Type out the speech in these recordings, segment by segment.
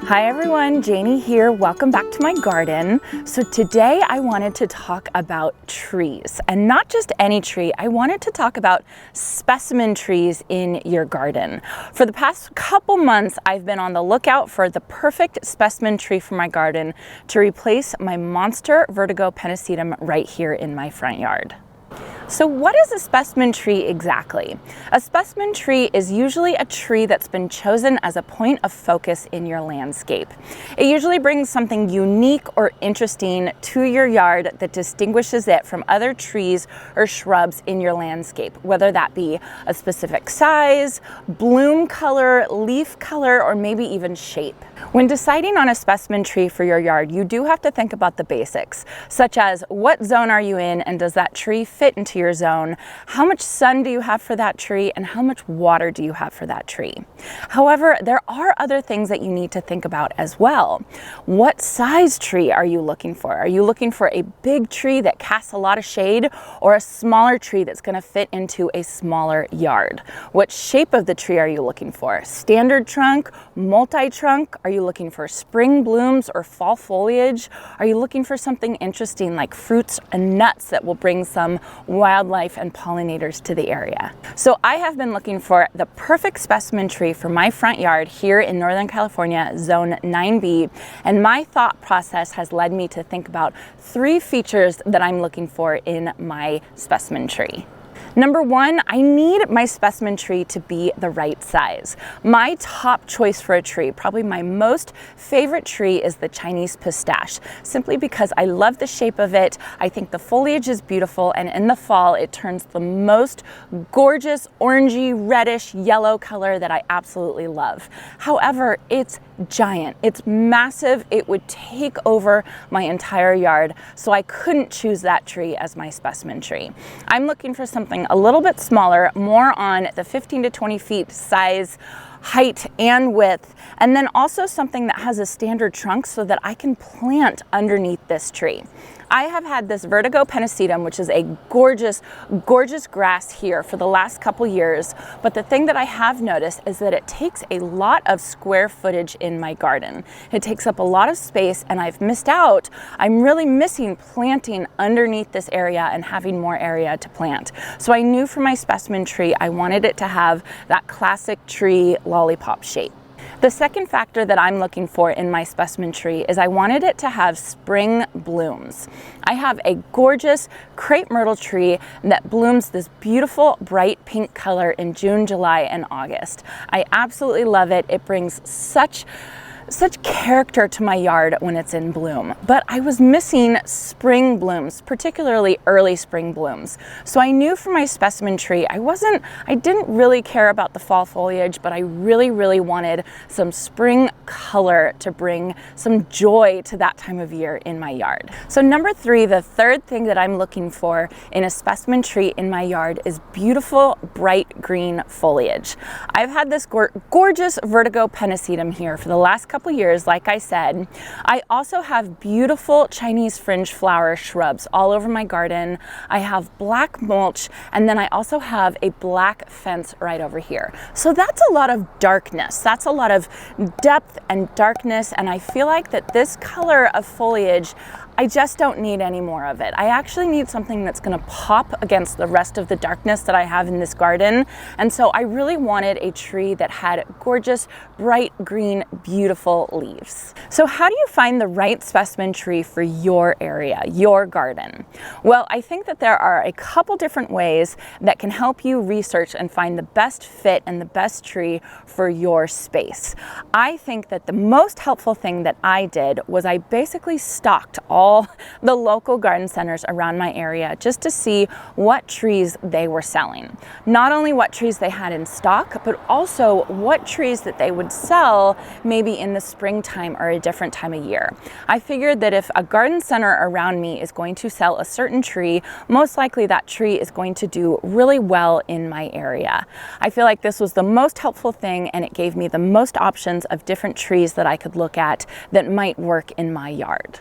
Hi everyone, Janie here. Welcome back to my garden. So today I wanted to talk about trees, and not just any tree. I wanted to talk about specimen trees in your garden. For the past couple months, I've been on the lookout for the perfect specimen tree for my garden to replace my monster vertigo pennisetum right here in my front yard. So what is a specimen tree exactly? A specimen tree is usually a tree that's been chosen as a point of focus in your landscape. It usually brings something unique or interesting to your yard that distinguishes it from other trees or shrubs in your landscape, whether that be a specific size, bloom color, leaf color, or maybe even shape. When deciding on a specimen tree for your yard, you do have to think about the basics, such as what zone are you in and does that tree fit into your zone? How much sun do you have for that tree and how much water do you have for that tree? However, there are other things that you need to think about as well. What size tree are you looking for? Are you looking for a big tree that casts a lot of shade or a smaller tree that's going to fit into a smaller yard? What shape of the tree are you looking for? Standard trunk, multi-trunk? Are you looking for spring blooms or fall foliage? Are you looking for something interesting like fruits and nuts that will bring some wildlife and pollinators to the area? So I have been looking for the perfect specimen tree for my front yard here in Northern California, zone 9B, and my thought process has led me to think about 3 features that I'm looking for in my specimen tree. Number 1, I need my specimen tree to be the right size. My top choice for a tree, probably my most favorite tree, is the Chinese pistache, simply because I love the shape of it. I think the foliage is beautiful, and in the fall it turns the most gorgeous orangey, reddish, yellow color that I absolutely love. However, it's giant, it's massive, it would take over my entire yard, so I couldn't choose that tree as my specimen tree. I'm looking for something a little bit smaller, more on the 15 to 20 feet size, height and width, and then also something that has a standard trunk so that I can plant underneath this tree. I have had this vertigo pennisetum, which is a gorgeous, gorgeous grass here for the last couple years, but the thing that I have noticed is that it takes a lot of square footage in my garden. It takes up a lot of space, and I've missed out. I'm really missing planting underneath this area and having more area to plant. So I knew for my specimen tree, I wanted it to have that classic tree lollipop shape. The second factor that I'm looking for in my specimen tree is I wanted it to have spring blooms. I have a gorgeous crepe myrtle tree that blooms this beautiful bright pink color in June, July, and August. I absolutely love it. It brings such character to my yard when it's in bloom, but I was missing spring blooms, particularly early spring blooms. So I knew for my specimen tree, I didn't really care about the fall foliage, but I really wanted some spring color to bring some joy to that time of year in my yard. So number 3, the third thing that I'm looking for in a specimen tree in my yard is beautiful bright green foliage. I've had this gorgeous vertigo pennisetum here for the last couple years, like I said. I also have beautiful Chinese fringe flower shrubs all over my garden. I have black mulch, and then I also have a black fence right over here. So that's a lot of darkness. That's a lot of depth and darkness, and I feel like that this color of foliage, I just don't need any more of it. I actually need something that's going to pop against the rest of the darkness that I have in this garden. And so I really wanted a tree that had gorgeous, bright green, beautiful leaves. So how do you find the right specimen tree for your area, your garden? Well, I think that there are a couple different ways that can help you research and find the best fit and the best tree for your space. I think that the most helpful thing that I did was I basically stalked all the local garden centers around my area just to see what trees they were selling. Not only what trees they had in stock, but also what trees that they would sell maybe in the springtime or a different time of year. I figured that if a garden center around me is going to sell a certain tree, most likely that tree is going to do really well in my area. I feel like this was the most helpful thing, and it gave me the most options of different trees that I could look at that might work in my yard.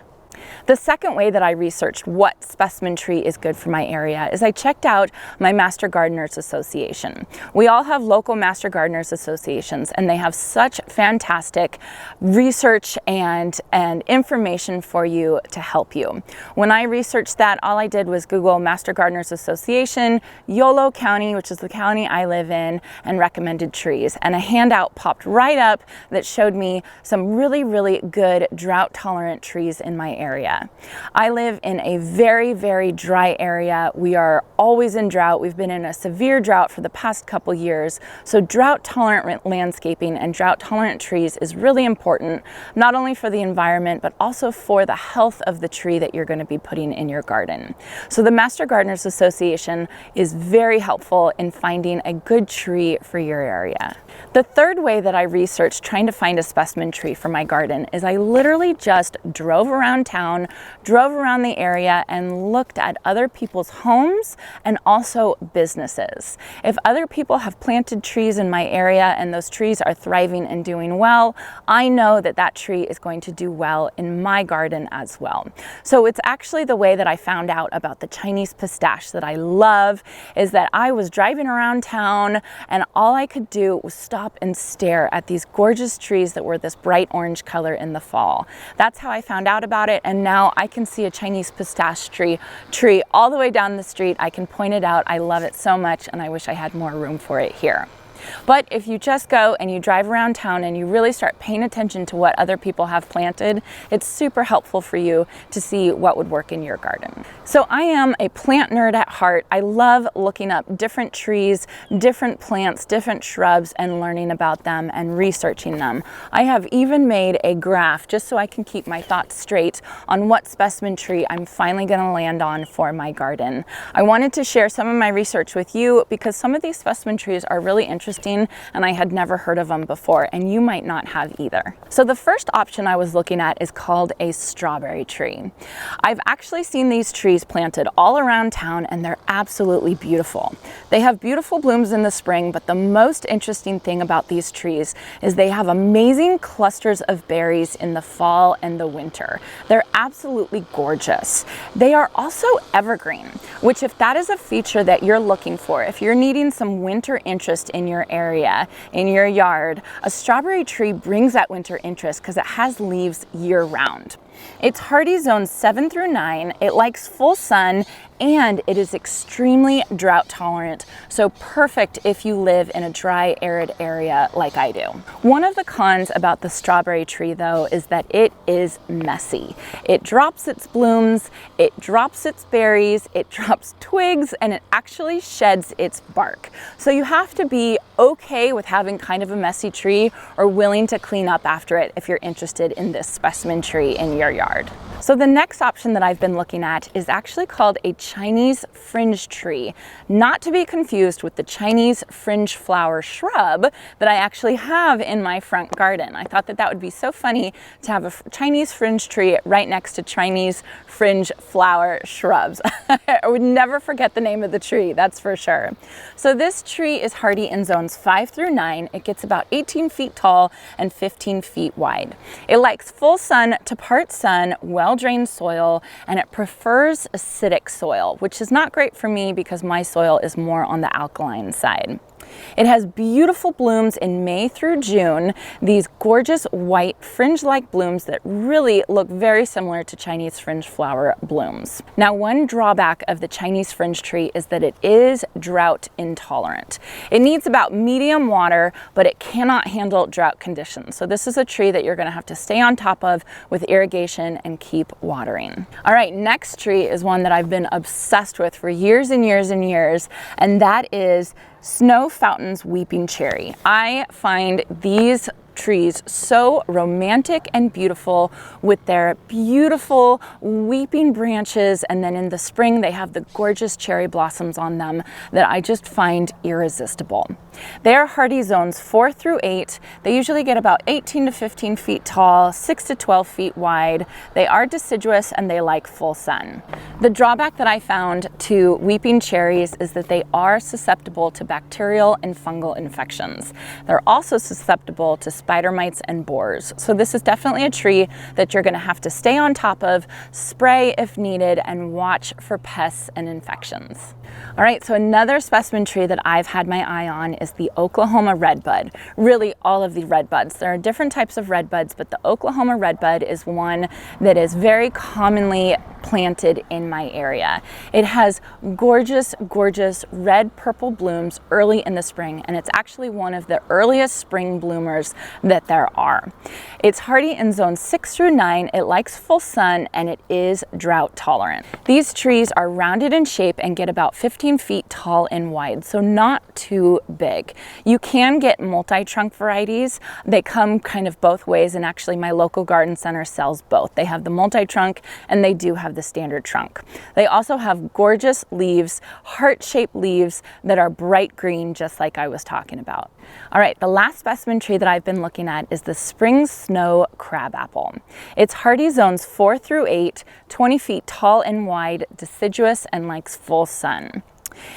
The second way that I researched what specimen tree is good for my area is I checked out my Master Gardeners Association. We all have local Master Gardeners Associations, and they have such fantastic research and information for you to help you. When I researched that, all I did was Google Master Gardeners Association, Yolo County, which is the county I live in, and recommended trees. And a handout popped right up that showed me some really, really good drought-tolerant trees in my area. I live in a very, very dry area. We are always in drought. We've been in a severe drought for the past couple years. So drought-tolerant landscaping and drought-tolerant trees is really important, not only for the environment, but also for the health of the tree that you're going to be putting in your garden. So the Master Gardeners Association is very helpful in finding a good tree for your area. The third way that I researched trying to find a specimen tree for my garden is I literally just drove around town, drove around the area, and looked at other people's homes and also businesses. If other people have planted trees in my area and those trees are thriving and doing well, I know that that tree is going to do well in my garden as well. So it's actually the way that I found out about the Chinese pistache that I love, is that I was driving around town and all I could do was stop and stare at these gorgeous trees that were this bright orange color in the fall. That's how I found out about it, and now I can see a Chinese pistache tree all the way down the street. I can point it out. I love it so much, and I wish I had more room for it here. But if you just go and you drive around town and you really start paying attention to what other people have planted, it's super helpful for you to see what would work in your garden. So I am a plant nerd at heart. I love looking up different trees, different plants, different shrubs, and learning about them and researching them. I have even made a graph just so I can keep my thoughts straight on what specimen tree I'm finally going to land on for my garden. I wanted to share some of my research with you because some of these specimen trees are really interesting and I had never heard of them before, and you might not have either. So the first option I was looking at is called a strawberry tree. I've actually seen these trees planted all around town and they're absolutely beautiful. They have beautiful blooms in the spring, but the most interesting thing about these trees is they have amazing clusters of berries in the fall and the winter. They're absolutely gorgeous. They are also evergreen, which if that is a feature that you're looking for, if you're needing some winter interest in your area, in your yard, a strawberry tree brings that winter interest because it has leaves year round. It's hardy zones 7 through 9, it likes full sun, and it is extremely drought tolerant, so perfect if you live in a dry, arid area like I do. One of the cons about the strawberry tree though is that it is messy. It drops its blooms, it drops its berries, it drops twigs, and it actually sheds its bark. So you have to be okay with having kind of a messy tree or willing to clean up after it if you're interested in this specimen tree in your yard. So the next option that I've been looking at is actually called a Chinese fringe tree, not to be confused with the Chinese fringe flower shrub that I actually have in my front garden. I thought that that would be so funny to have a Chinese fringe tree right next to Chinese fringe flower shrubs. I would never forget the name of the tree, that's for sure. So this tree is hardy in zones 5 through 9. It gets about 18 feet tall and 15 feet wide. It likes full sun to part sun, well-drained soil, and it prefers acidic soil, which is not great for me because my soil is more on the alkaline side. It has beautiful blooms in May through June, these gorgeous white fringe-like blooms that really look very similar to Chinese fringe flower blooms. Now, one drawback of the Chinese fringe tree is that it is drought intolerant. It needs about medium water, but it cannot handle drought conditions. So this is a tree that you're going to have to stay on top of with irrigation and keep watering. All right, next tree is one that I've been obsessed with for years and years and years, and that is Snow Fountain's Weeping Cherry. I find these trees so romantic and beautiful with their beautiful weeping branches, and then in the spring they have the gorgeous cherry blossoms on them that I just find irresistible. They are hardy zones 4 through 8. They usually get about 18 to 15 feet tall, 6 to 12 feet wide. They are deciduous and they like full sun. The drawback that I found to weeping cherries is that they are susceptible to bacterial and fungal infections. They're also susceptible to spider mites and borers. So this is definitely a tree that you're gonna have to stay on top of, spray if needed, and watch for pests and infections. All right, so another specimen tree that I've had my eye on is the Oklahoma redbud. Really, all of the redbuds. There are different types of redbuds, but the Oklahoma redbud is one that is very commonly planted in my area. It has gorgeous, gorgeous red-purple blooms early in the spring, and it's actually one of the earliest spring bloomers that there are. It's hardy in zones 6 through 9, it likes full sun, and it is drought tolerant. These trees are rounded in shape and get about 15 feet tall and wide, so not too big. You can get multi-trunk varieties. They come kind of both ways, and actually my local garden center sells both. They have the multi-trunk and they do have the standard trunk. They also have gorgeous leaves, heart-shaped leaves that are bright green, just like I was talking about. All right, the last specimen tree that I've been looking at is the spring snow crabapple. It's hardy zones 4 through 8, 20 feet tall and wide, deciduous, and likes full sun.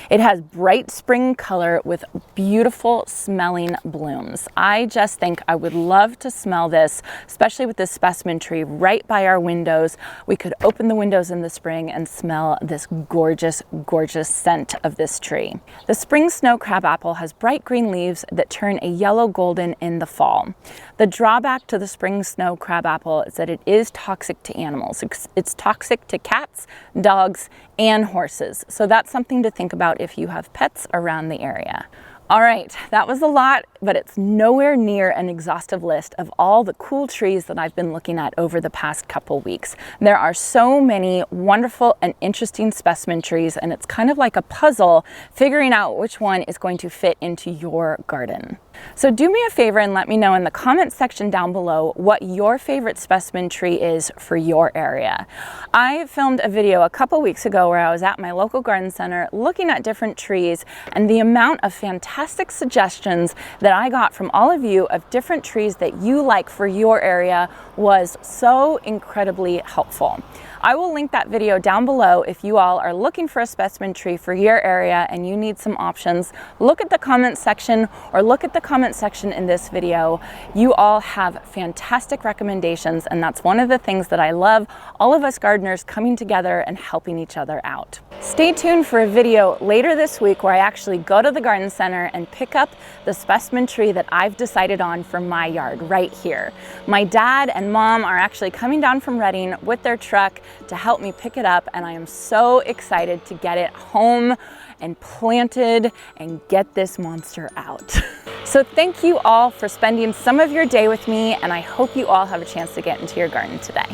It has bright spring color with beautiful smelling blooms. I just think I would love to smell this, especially with this specimen tree right by our windows. We could open the windows in the spring and smell this gorgeous, gorgeous scent of this tree. The spring snow crabapple has bright green leaves that turn a yellow golden in the fall. The drawback to the spring snow crabapple is that it is toxic to animals. It's toxic to cats, dogs, and horses. So that's something to think about if you have pets around the area. All right, that was a lot, but it's nowhere near an exhaustive list of all the cool trees that I've been looking at over the past couple weeks. There are so many wonderful and interesting specimen trees, and it's kind of like a puzzle figuring out which one is going to fit into your garden. So do me a favor and let me know in the comments section down below what your favorite specimen tree is for your area. I filmed a video a couple weeks ago where I was at my local garden center looking at different trees, and the amount of fantastic suggestions that I got from all of you of different trees that you like for your area was so incredibly helpful. I will link that video down below if you all are looking for a specimen tree for your area and you need some options. Look at the comment section or look at the comment section in this video. You all have fantastic recommendations, and that's one of the things that I love, all of us gardeners coming together and helping each other out. Stay tuned for a video later this week where I actually go to the garden center and pick up the specimen tree that I've decided on for my yard right here. My dad and mom are actually coming down from Reading with their truck to help me pick it up, and I am so excited to get it home and planted and get this monster out. So thank you all for spending some of your day with me, and I hope you all have a chance to get into your garden today.